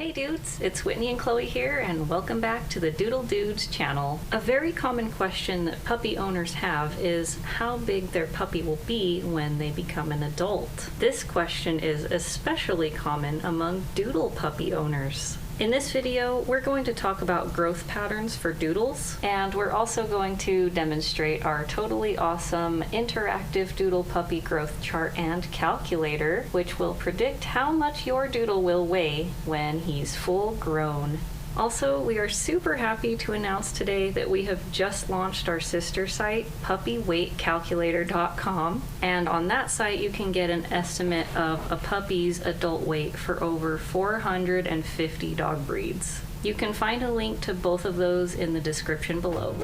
Hey dudes, it's Whitney and Chloe here, and welcome back to the Doods channel. A very common question that puppy owners have is how big their puppy will be when they become an adult. This question is especially common among Doodle puppy owners. In this video, we're going to talk about growth patterns for Doodles, and we're also going to demonstrate our totally awesome interactive Doodle puppy growth chart and calculator, which will predict how much your Doodle will weigh when he's full grown. Also, we are super happy to announce today that we have just launched our sister site, puppyweightcalculator.com, and on that site you can get an estimate of a puppy's adult weight for over 450 dog breeds. You can find a link to both of those in the description below.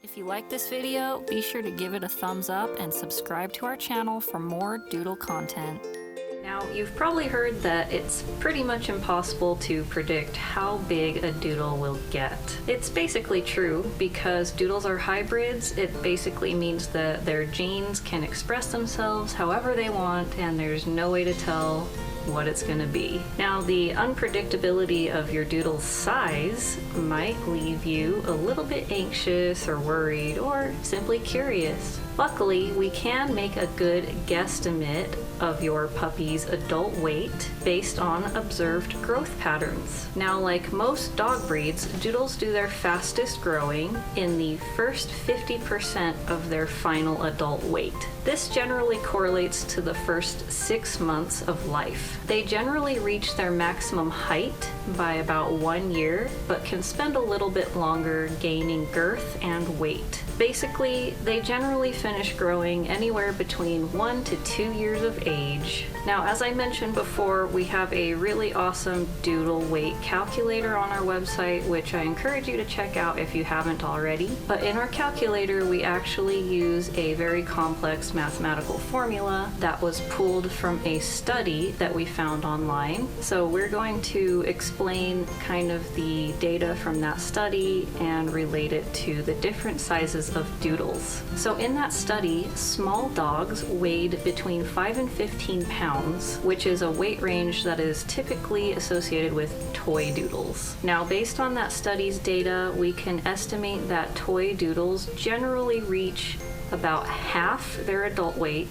If you like this video, be sure to give it a thumbs up and subscribe to our channel for more Doodle content. Now, you've probably heard that it's pretty much impossible to predict how big a Doodle will get. It's basically true because Doodles are hybrids. It basically means that their genes can express themselves however they want, and there's no way to tell what it's going to be. Now, the unpredictability of your Doodle's size might leave you a little bit anxious or worried or simply curious. Luckily, we can make a good guesstimate of your puppy's adult weight based on observed growth patterns. Now, like most dog breeds, Doodles do their fastest growing in the first 50% of their final adult weight. This generally correlates to the first 6 months of life. They generally reach their maximum height by about 1 year, but can spend a little bit longer gaining girth and weight. Basically, they generally finish growing anywhere between 1 to 2 years of age. Now, as I mentioned before, we have a really awesome Doodle weight calculator on our website, which I encourage you to check out if you haven't already. But in our calculator, we actually use a very complex mathematical formula that was pulled from a study that we found online. So we're going to explain kind of the data from that study and relate it to the different sizes of Doodles. So in that study, small dogs weighed between 5 and 15 pounds, which is a weight range that is typically associated with toy Doodles. Now, based on that study's data, we can estimate that toy Doodles generally reach about half their adult weight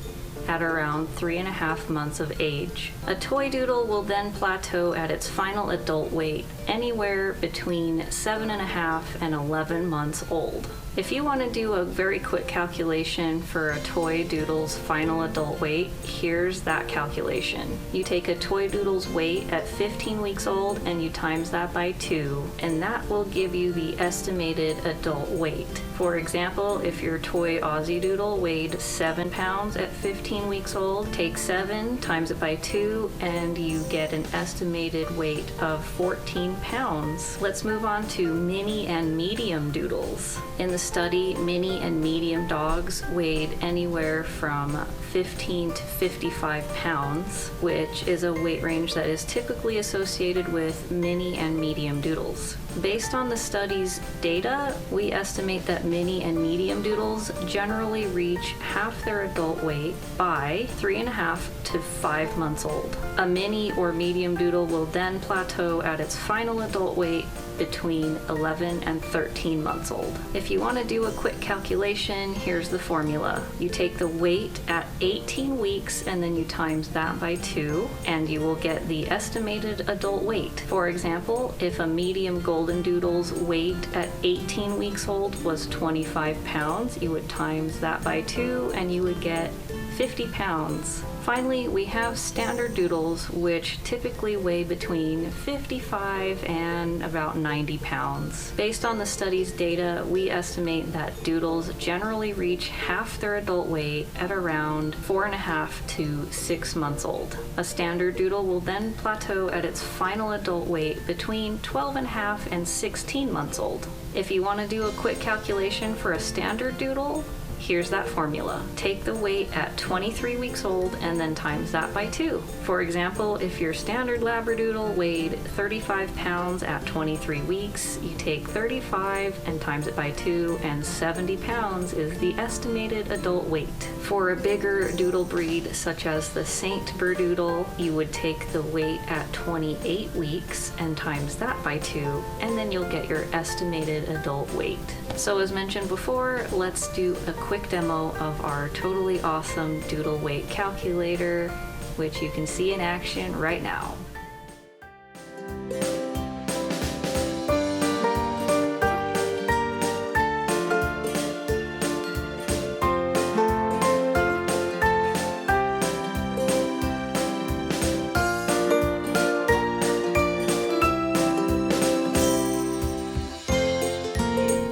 at around 3.5 months of age. A toy Doodle will then plateau at its final adult weight anywhere between 7.5 and 11 months old. If you want to do a very quick calculation for a toy Doodle's final adult weight, here's that calculation. You take a toy Doodle's weight at 15 weeks old and you times that by 2, and that will give you the estimated adult weight. For example, if your toy Aussie Doodle weighed 7 pounds at 15 weeks old, take 7, times it by 2, and you get an estimated weight of 14 pounds. Let's move on to mini and medium Doodles. In the study, mini and medium dogs weighed anywhere from 15 to 55 pounds, which is a weight range that is typically associated with mini and medium Doodles. Based on the study's data, we estimate that mini and medium Doodles generally reach half their adult weight by 3.5 to 5 months old. A mini or medium Doodle will then plateau at its final adult weight between 11 and 13 months old. If you want to do a quick calculation, here's the formula. You take the weight at 18 weeks and then you times that by 2, and you will get the estimated adult weight. For example, if a medium golden Doodle's weight at 18 weeks old was 25 pounds, you would times that by 2 and you would get 50 pounds. Finally, we have standard Doodles, which typically weigh between 55 and about 90 pounds. Based on the study's data, we estimate that Doodles generally reach half their adult weight at around 4.5 to 6 months old. A standard Doodle will then plateau at its final adult weight between 12.5 and 16 months old. If you want to do a quick calculation for a standard Doodle, here's that formula. Take the weight at 23 weeks old and then times that by 2. For example, if your standard Labradoodle weighed 35 pounds at 23 weeks, you take 35 and times it by 2, and 70 pounds is the estimated adult weight. For a bigger doodle breed, such as the Saint Berdoodle, you would take the weight at 28 weeks and times that by 2, and then you'll get your estimated adult weight. So as mentioned before, let's do a quick demo of our totally awesome doodle weight calculator, which you can see in action right now.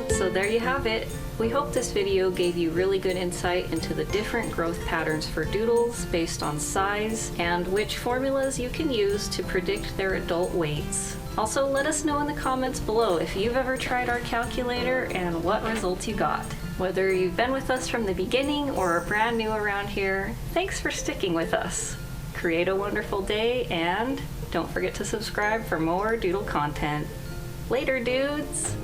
So there you have it. We hope this video gave you really good insight into the different growth patterns for doodles based on size and which formulas you can use to predict their adult weights. Also, let us know in the comments below if you've ever tried our calculator and what results you got. Whether you've been with us from the beginning or are brand new around here, thanks for sticking with us. Create a wonderful day, and don't forget to subscribe for more doodle content. Later, dudes!